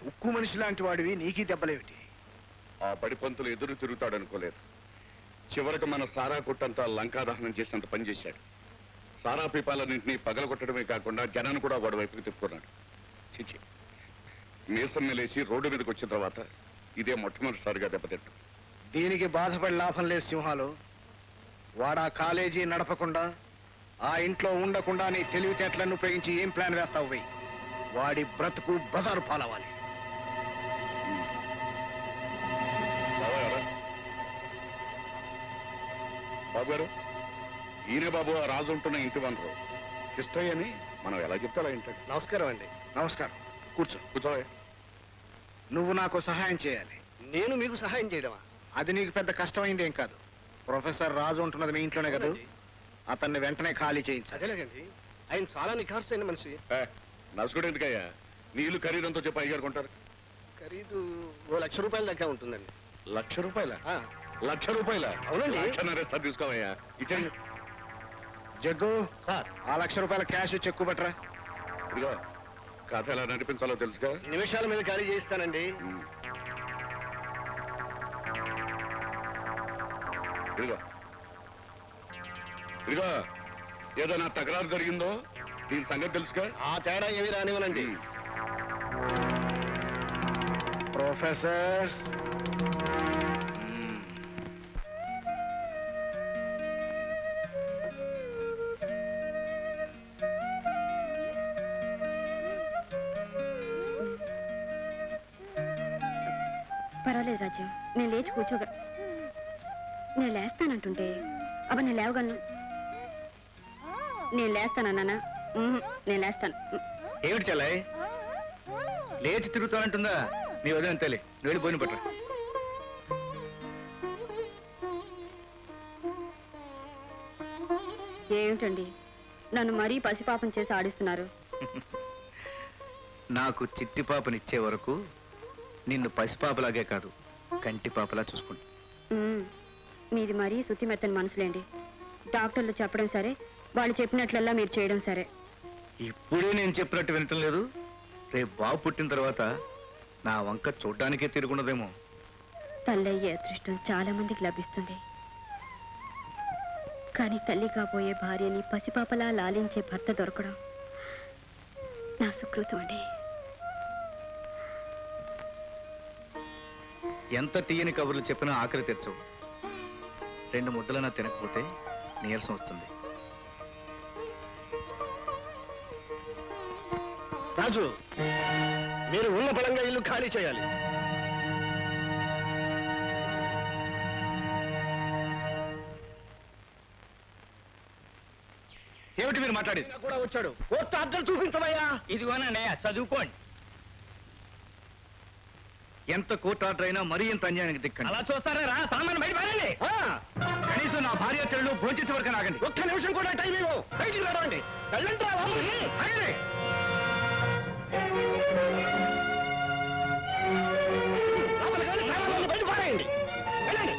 ఉక్కు మనిషి లాంటి వాడివి నీకీ దెబ్బలేమిటి? ఆ బడిపంతులు ఎదురు తిరుగుతాడనుకోలేదు. చివరకు మన సారా కొట్టంతా లంకాదహనం చేసినంత పనిచేశాడు. సారా పీపాలన్నింటినీ పగలగొట్టడమే కాకుండా జనాన్ని కూడా వాడి వైపుకి తిప్పుకున్నాడు. చిచి, మీసం లేచి రోడ్డు మీదకి వచ్చిన తర్వాత ఇదే మొట్టమొదటిసారిగా దెబ్బతింటాం. దీనికి బాధపడి లాభం లేదు సింహాలు. వాడా కాలేజీ నడపకుండా ఆ ఇంట్లో ఉండకుండా నీ తెలివితేటలను ఉపయోగించి ఏం ప్లాన్ వేస్తావు? పోయి వాడి బ్రతుకు బజారు పాలవాలి. బాబు గారు, ఈయనే బాబు ఆ రాజు ఉంటున్న ఇంటి వనరు కిష్టయ్య అని. మనం ఎలా చెప్తే అలా ఇంటాడు. నమస్కారం అండి. నమస్కారం. కూర్చో. నువ్వు నాకు సహాయం చేయాలి. నేను మీకు సహాయం చేయడమా? అది నీకు పెద్ద కష్టమైంది ఏం కాదు. ప్రొఫెసర్ రాజు ఉంటున్నది మీ ఇంట్లోనే కదా, అతన్ని వెంటనే ఖాళీ చేయించాలి. అదేలేదండి, ఆయన చాలా నిఖార్సు అయిన మనిషి. నసుకుడు ఎందుకయ్యా? నీళ్లు ఖరీదంతో చెప్పి అయ్యారు కొంటారు. ఖరీదు ₹1,00,000 దాకా ఉంటుందండి. ₹1,00,000? ₹1,00,000? అవునండి. ₹1,00,000 తీసుకోవయ్యా. ఇచ్చేయండి. జగ్గు సార్, ఆ ₹1,00,000 క్యాష్ చెక్కు పట్టరా. ఇదిగో, కథ ఎలా నడిపించాలో తెలుసుగా. నిమిషాల మీద ఖాళీ చేయిస్తానండి. ఇదిగో ఏదైనా తకరారు జరిగిందో దీని సంగతి తెలుసుగా. ఆ తేడా ఏమి రానివ్వనండి. ప్రొఫెసర్, పర్వాలేదు రాజ్యం, నేను లేచి కూర్చోగా. నేను లేస్తానంటుంటే అబ్బా నేను లేవగలను. నేను లేస్తానన్నా? నేను లేస్తాను. ఏమిటి చెల్లాయి, లేచి తిరుగుతానంటుందా? నీ వదిన అంతేలే, నువ్వు వెళ్ళి పోయిన పట్ల. ఏమిటండి నన్ను మరీ పసిపాపం చేసి ఆడిస్తున్నారు? నాకు చిట్టి పాపనిచ్చే వరకు నిన్ను పసిపాపలాగే కాదు కంటి పాపలా చూసుకుంటా. మీది మరీ శుద్ధి మెత్తని మనసులేండి. డాక్టర్లు చెప్పడం సరే, వాళ్ళు చెప్పినట్లల్లా మీరు చేయడం సరే. ఇప్పుడే నేను చెప్పినట్టు వినటం లేదు. రేపు బాబు పుట్టిన తర్వాత నా వంక చూడ్డానికే తిరుగున్నదేమో. తల్లయ్యే అదృష్టం చాలా మందికి లభిస్తుంది, కానీ తల్లి కాబోయే భార్యని పసిపాపలా లాలించే భర్త దొరకడం నా సుకృతం అండి. ఎంత తీయని కబుర్లు చెప్పినా ఆఖరి తెచ్చవు. 2 ముద్దలన్నా తినకపోతే నీరసం వస్తుంది. రాజు, మీరు ఉన్న బలంగా ఇల్లు ఖాళీ చేయాలి. ఏమిటి మీరు మాట్లాడేది? కూడా వచ్చాడు. Court order చూపించవయ్యా. ఇదిగోనన్నయ్య, చదువుకోండి. ఎంత కోర్టు ఆర్డర్ అయినా మరీ ఎంత అన్యాయానికి దిక్కండి. అలా చూస్తారా రా, సామాన్ బయట పారండి. కనీసం నా భార్య చెల్లు భోంచేసే వరకు ఆగండి. ఒక్క నిమిషం కూడా టైం ఇవ్వు. బయటికి రావండి. వెళ్ళండి రా లోపలికి. ఆగండి. లోపలికి వెళ్ళి సామాన్లు బయట పారేయండి. వెళ్ళండి.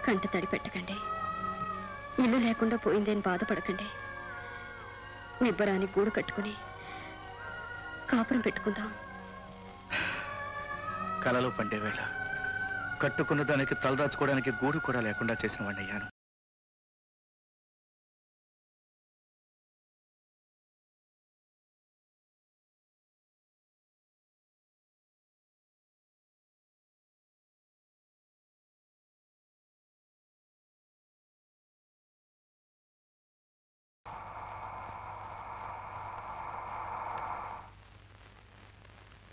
కంట తడి పెట్టకండి. ఇల్లు లేకుండా పోయిందేని బాధపడకండి. నిబ్బరాని గూడు కట్టుకుని కాపురం పెట్టుకుందాం. కలలో పండేవేళ కట్టుకున్న దానికి తలదాచుకోవడానికి గూడు కూడా లేకుండా చేసిన వాడిని అయ్యాను.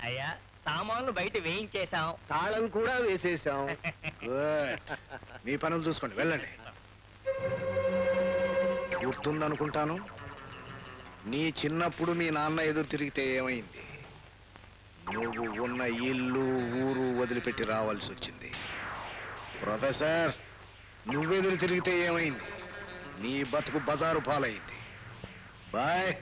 అయ్యా, సామాన్లు బయట వేయించేశాం, తాళం కూడా వేసేసాం. గుడ్. మీ పనులు చూసుకోండి, వెళ్ళండి. గుర్తుందనుకుంటాను, నీ చిన్నప్పుడు మీ నాన్న ఎదురు తిరిగితే ఏమైంది? నువ్వు ఉన్న ఇల్లు ఊరు వదిలిపెట్టి రావాల్సి వచ్చింది. ప్రొఫెసర్, నువ్వెదురు తిరిగితే ఏమైంది? నీ బతుకు బజారు పాలైంది. బాయ్.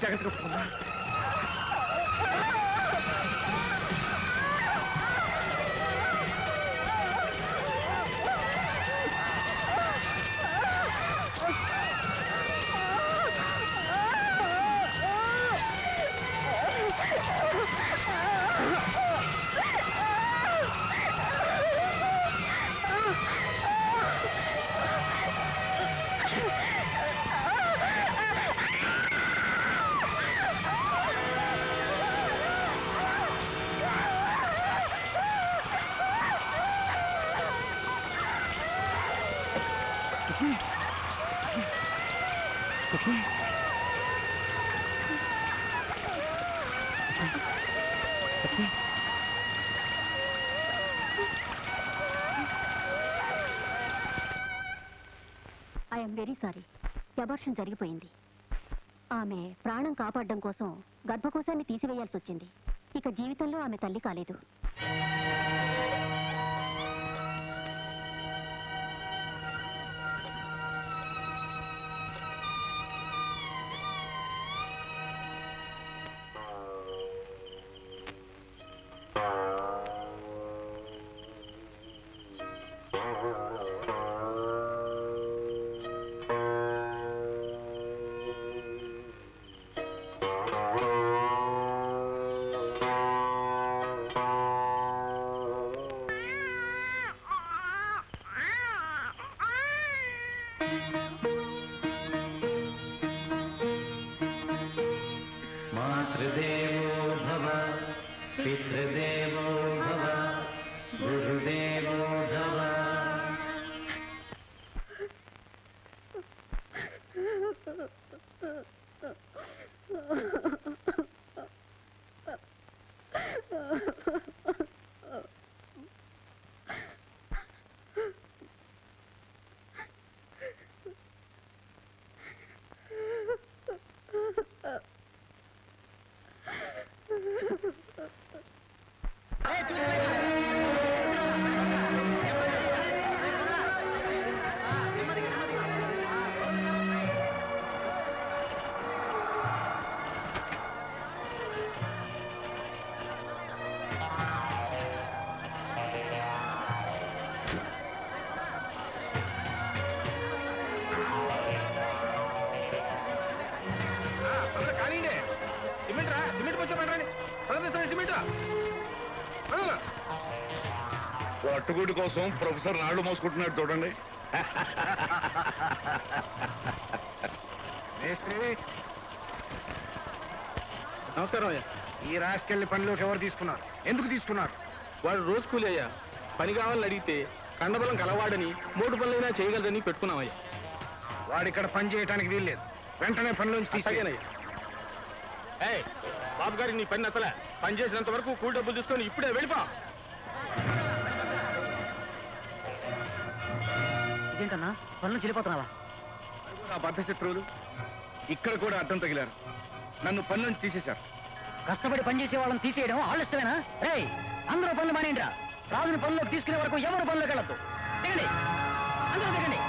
జాగ్రత్తగా పోమ్మా. I'm very sorry. అబార్షన్ జరిగిపోయింది. ఆమె ప్రాణం కాపాడడం కోసం గర్భకోశాన్ని తీసివేయాల్సి వచ్చింది. ఇక జీవితంలో ఆమె తల్లి కాలేదు. మాతృదేవో భవ పితృదేవో భవ గురుదేవో భవ. పట్టుగుడి కోసం ప్రొఫెసర్ నాళ్ళు మోసుకుంటున్నాడు చూడండి. నమస్కారం అయ్యా. ఈ రాసుకెళ్లి పనిలోకి ఎవరు తీసుకున్నారు? ఎందుకు తీసుకున్నారు? వాడు రోజు కూలి అయ్యా. పని కావాలని అడిగితే కండబలం కలవాడని 3 పనులైనా చేయగలదని పెట్టుకున్నామయ్యా. వాడిక్కడ పని చేయడానికి వీల్లేదు. వెంటనే పనిలోంచి తీసాగేనయ్యా. బాబు గారి నీ పని నచ్చలే. పని చేసినంత వరకు కూలి డబ్బులు తీసుకొని ఇప్పుడే వెళ్ళిపో. ఇదేంటన్నా పనులు చెల్లిపోతున్నావా? ఆ బద్ధశత్రువులు ఇక్కడ కూడా అడ్డం తగిలారు. నన్ను పని నుంచి తీసేశారు. కష్టపడి పనిచేసే వాళ్ళని తీసేయడం వాళ్ళ ఇష్టమేనా? రే, అందరూ పనులు మానేంట్రా. రాజుని పనులకు తీసుకునే వరకు ఎవరు పనులకు వెళ్ళొద్దు. దిగండి, అందరూ దిగండి.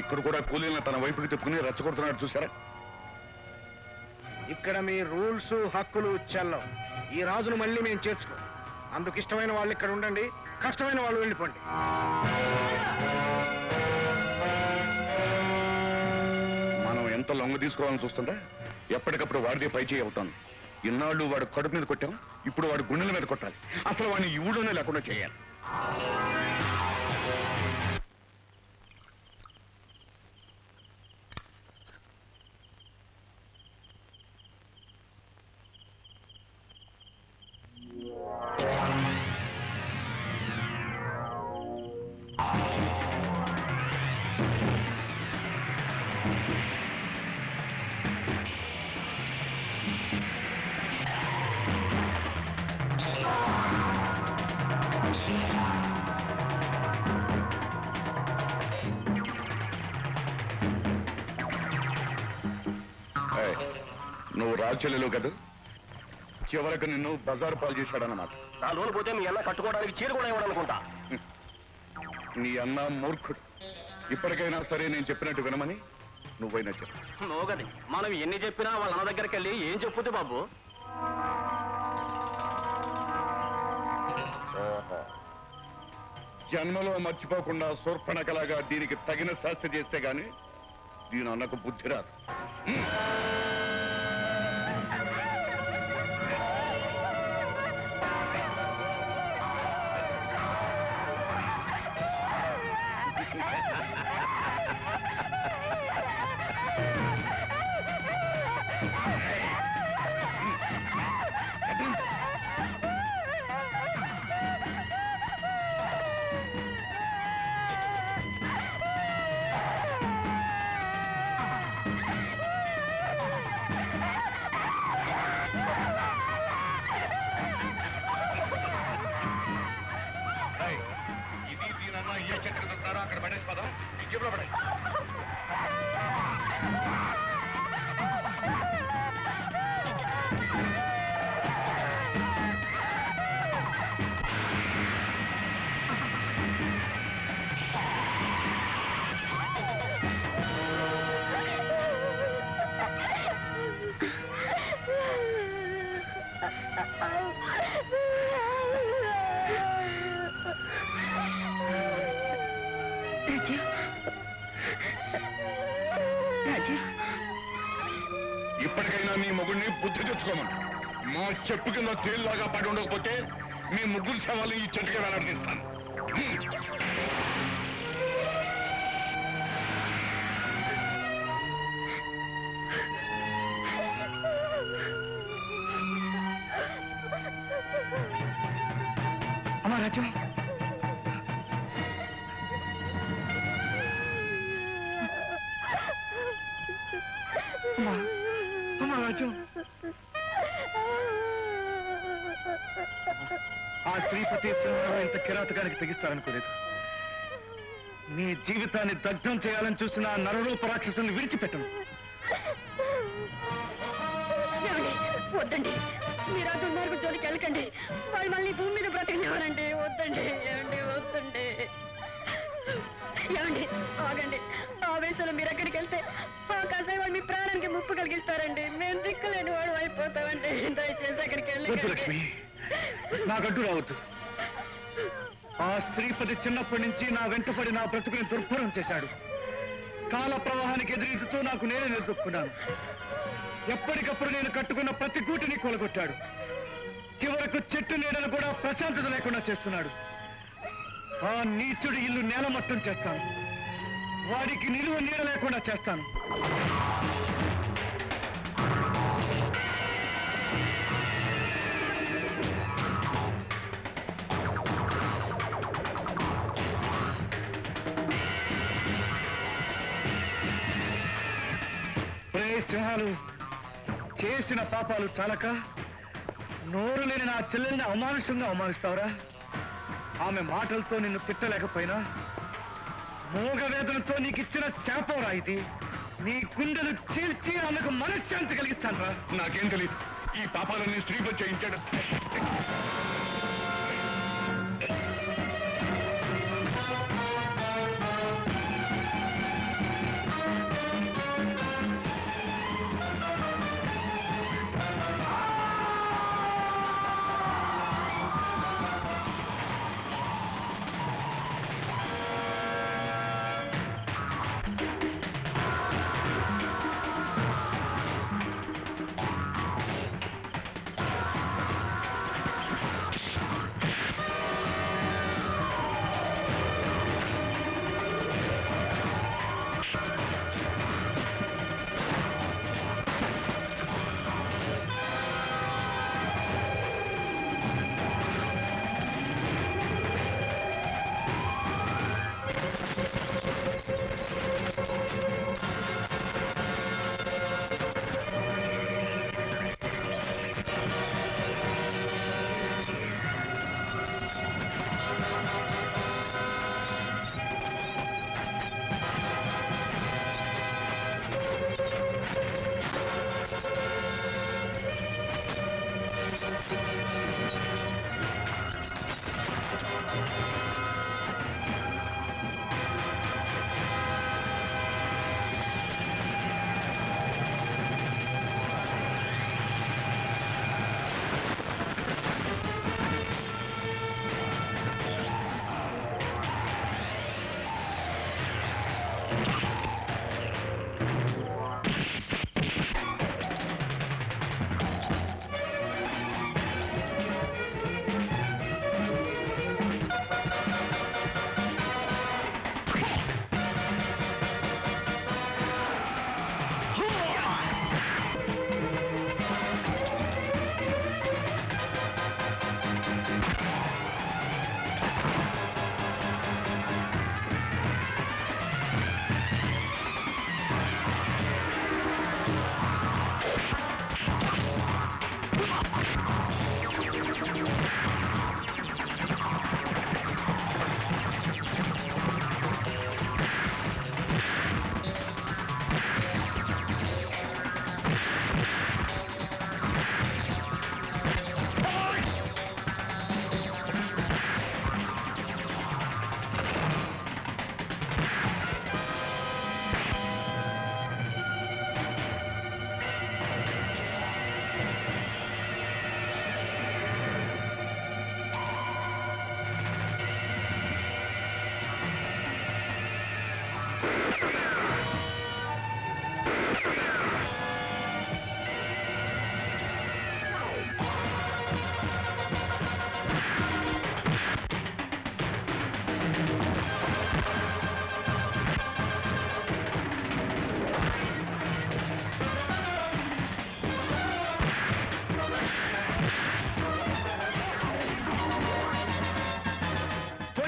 ఇక్కడ కూడా కూలీలను తన వైపుకి తిప్పుకుని రెచ్చగొడుతున్నాడు చూసారా? ఇక్కడ మీ రూల్స్ హక్కులు చెల్లవు. ఈ రాజును మళ్ళీ మేము చేర్చుకో. అందుకు ఇష్టమైన వాళ్ళు ఇక్కడ ఉండండి, కష్టమైన వాళ్ళు వెళ్ళిపోండి. మనం ఎంత లొంగ తీసుకోవాలని చూస్తుందా? ఎప్పటికప్పుడు వాడిదే పై చేయి అవుతాను. ఇన్నాళ్ళు వాడు కడుపు మీద కొట్టాం, ఇప్పుడు వాడు గుండెల మీద కొట్టాలి. అసలు వాడిని ఈ ఊళ్ళోనే లేకుండా చేయాలి. నువ్వు రాజచెల్లెలు కదా, చివరకు నిన్ను బజారు పాలు చేశాడన్నమాట. నా లోన్ పోతే మీ అన్న కట్టుకోవడానికి చీర కూడా ఇవ్వడనుకుంటా. నీ అన్న మూర్ఖుడు. ఇప్పటికైనా సరే నేను చెప్పినట్టు వినమని నువ్వైనా చెప్పు. నోగది మనం ఎన్ని చెప్పినా వాళ్ళ అన్న దగ్గరికి వెళ్ళి ఏం చెప్పుద్ది బాబు? జన్మలో మర్చిపోకుండా శూర్పణఖలాగా దీనికి తగిన శాస్త్ర చేస్తే గాని దీని అన్నకు బుద్ధి రాదు. ఇది దీనన్నా ఏ చెట్టు తింటారో అక్కడ పడేసి పదం ఈ జేబులో పడే. ఇప్పటికైనా నీ మొగుడిని బుద్ధి తెచ్చుకోమను. మా చెప్పు కింద తేలులాగా పడి ఉండకపోతే మీ ముగ్గురు శవాలు ఈ చెట్టుగా వేలాడదీస్తాను. అమ్మా రాజ్యం, అమ్మా రాజ్యం, ఆ శ్రీపతి సింహారావు ఇంత కిరాతకానికి తెగిస్తారనుకోలేదు. నీ జీవితాన్ని దగ్ధం చేయాలని చూసిన ఆ నరరూప రాక్షసుని విడిచిపెట్టను. వద్దండి, మీరు ఆ దుర్మార్గం జోలికి వెళ్ళకండి. వాళ్ళు మళ్ళీ భూమి మీద బ్రతికినవారండి. వద్దండి, ఏమండి, వద్దండి. ఏమండి, ఆగండి. ఆవేశంలో మీరు ఎక్కడికి వెళ్తే ఆ కాసాయి వాళ్ళు మీ ప్రాణానికి ముప్పు కలిగిస్తారండి. మేము దిక్కులేని వాడు అయిపోతామండి. దయచేసి అక్కడికి వద్దు లక్ష్మి, నాకంటూ రావద్దు. ఆ శ్రీపతి చిన్నప్పటి నుంచి నా వెంటపడి నా బ్రతుకుని దుర్భరం చేశాడు. కాల ప్రవాహానికి ఎదురీదుతూ నాకు నేనే నిలదొక్కున్నాను. ఎప్పటికప్పుడు నేను కట్టుకున్న ప్రతి గూటిని కూలగొట్టాడు. చివరకు చెట్టు నీడను కూడా ప్రశాంతత లేకుండా చేస్తున్నాడు. ఆ నీచుడి ఇల్లు నేలమట్టం చేస్తాను. వాడికి నిలువ నీడ లేకుండా చేస్తాను. సింహాలు చేసిన పాపాలు చాలక నోరు లేని నా చెల్లెల్ని అమానుషంగా అవమానిస్తావురా? ఆమె మాటలతో నిన్ను తిట్టలేకపోయినా మోగ వేదనతో నీకు ఇచ్చిన శాపంరా ఇది. నీ గుండెలు చీల్చి ఆమెకు మనశ్శాంతి కలిగిస్తాను రా. నాకేం తెలియదు, ఈ పాపాలన్నీ శ్రీపతి చేయించాడు.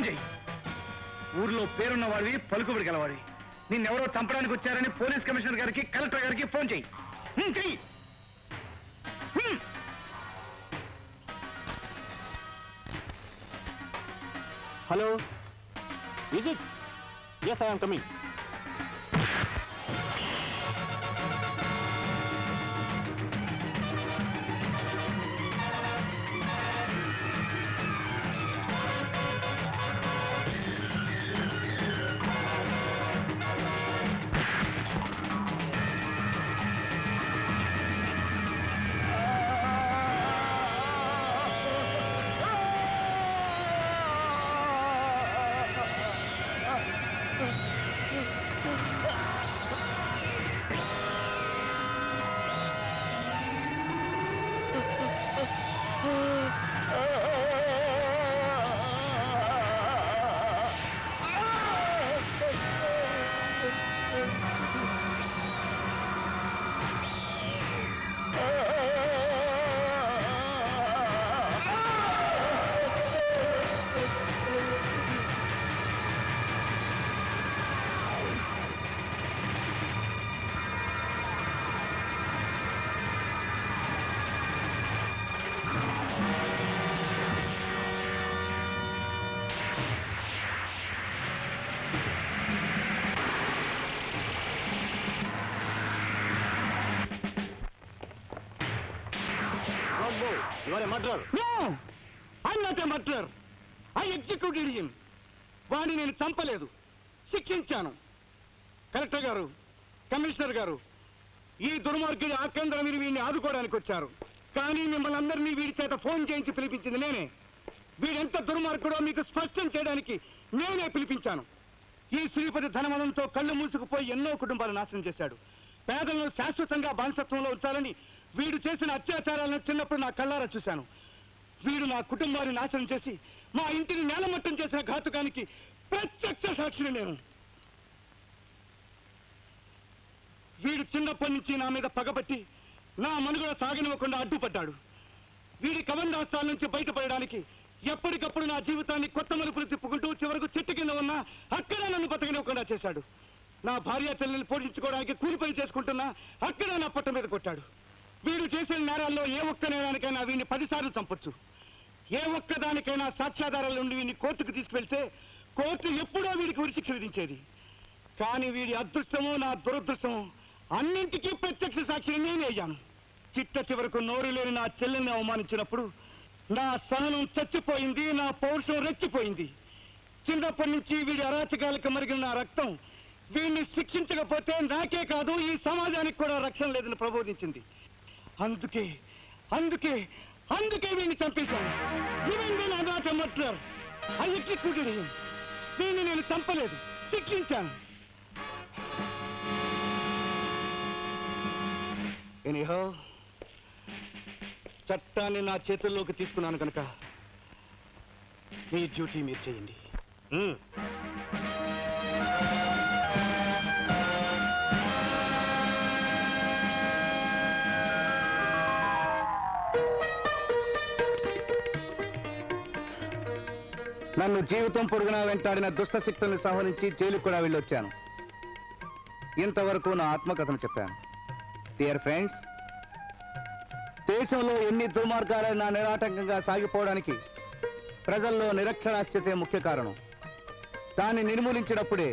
చేయి. ఊర్లో పేరున్న వాడివి, పలుకుబడి గలవాడివి. నిన్నెవరో చంపడానికి వచ్చారని పోలీస్ కమిషనర్ గారికి, కలెక్టర్ గారికి ఫోన్ చేయి. చెయ్యి. Hello, is it? Yes, I am coming. You are a murderer. No! I'm not a murderer. I executed him. వాడిని నేను చంపలేదు, శిక్షించాను. కలెక్టర్ గారు, కమిషనర్ గారు, ఈ దుర్మార్గుడి ఆకేంద్ర మీరు వీడిని ఆదుకోవడానికి వచ్చారు. కానీ మిమ్మల్ని అందరినీ వీడి చేత ఫోన్ చేయించి పిలిపించింది నేనే. వీడెంత దుర్మార్గుడో మీకు స్పష్టం చేయడానికి నేనే పిలిపించాను. ఈ శ్రీపతి ధనమనంతో కళ్ళు మూసుకుపోయి ఎన్నో కుటుంబాలు నాశనం చేశాడు. పేదలను శాశ్వతంగా బానిసత్వంలో ఉంచాలని వీడు చేసిన అత్యాచారాలను చిన్నప్పుడు నా కళ్ళారా చూశాను. వీడు నా కుటుంబాన్ని నాశనం చేసి మా ఇంటిని నేలమట్టం చేసిన ఘాతుకానికి ప్రత్యక్ష సాక్షిని నేను. వీడు చిన్నప్పటి నుంచి నా మీద పగబట్టి నా మనుగడ సాగనివ్వకుండా అడ్డుపడ్డాడు. వీడి కబంధాస్తాల నుంచి బయటపడడానికి ఎప్పటికప్పుడు నా జీవితాన్ని కొత్త మలుపులు తిప్పుకుంటూ చివరకు చెట్టు కింద ఉన్నా అక్కడే నన్ను బతకనివ్వకుండా చేశాడు. నా భార్య చెల్లెల్ని పోషించుకోవడానికి కూలి పని చేసుకుంటున్నా అక్కడే నా పొట్ట మీద కొట్టాడు. వీడు చేసిన నేరాల్లో ఏ ఒక్క నేరానికైనా వీడిని 10 సార్లు చంపొచ్చు. ఏ ఒక్క దానికైనా సాక్ష్యాధారాల నుండి వీడిని కోర్టుకు తీసుకువెళ్తే కోర్టు ఎప్పుడో వీడికి ఉరిశిక్ష విధించేది. కానీ వీడి అదృష్టము నా దురదృష్టము అన్నింటికీ ప్రత్యక్ష సాక్షిని నేనే అయ్యాను. చిట్ట చివరకు నోరు లేని నా చెల్లెల్ని అవమానించినప్పుడు నా సహనం చచ్చిపోయింది, నా పౌరుషం రెచ్చిపోయింది. చిన్నప్పటి నుంచి వీడి అరాచకాలకు మరిగిన నా రక్తం వీడిని శిక్షించకపోతే నాకే కాదు ఈ సమాజానికి కూడా రక్షణ లేదని ప్రబోధించింది. అందుకే అందుకే అందుకే వీడిని చంపేశాను. వీడిని నేను చంపలేదు, శిక్షించాను. ఎనీహౌ, చట్టాన్ని నా చేతుల్లోకి తీసుకున్నాను కనుక మీ డ్యూటీ మీరు చేయండి. నన్ను జీవితం పొడుగునా వెంటాడిన దుష్ట శక్తుల్ని సంహరించి జైలుకు కూడా వెళ్ళొచ్చాను. ఇంతవరకు నా ఆత్మకథను చెప్పాను. డియర్ ఫ్రెండ్స్, దేశంలో ఎన్ని దుర్మార్గాలైనా నిరాటంకంగా సాగిపోవడానికి ప్రజల్లో నిరక్షరాస్యతే ముఖ్య కారణం. దాన్ని నిర్మూలించినప్పుడే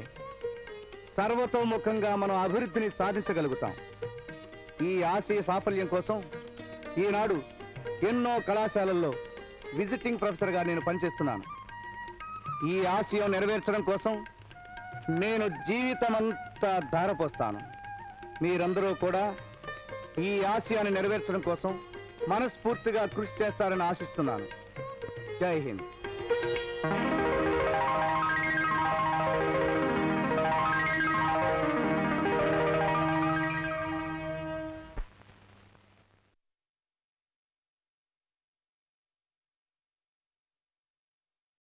సర్వతోముఖంగా మనం అభివృద్ధిని సాధించగలుగుతాం. ఈ ఆశయ సాఫల్యం కోసం ఈనాడు ఎన్నో కళాశాలల్లో విజిటింగ్ ప్రొఫెసర్గా నేను పనిచేస్తున్నాను. ఈ ఆశయం నెరవేర్చడం కోసం నేను జీవితమంతా ధారపోస్తాను. మీరందరూ కూడా ఈ ఆశయాన్ని నెరవేర్చడం కోసం మనస్ఫూర్తిగా కృషి చేస్తారని ఆశిస్తున్నాను. జై హింద్.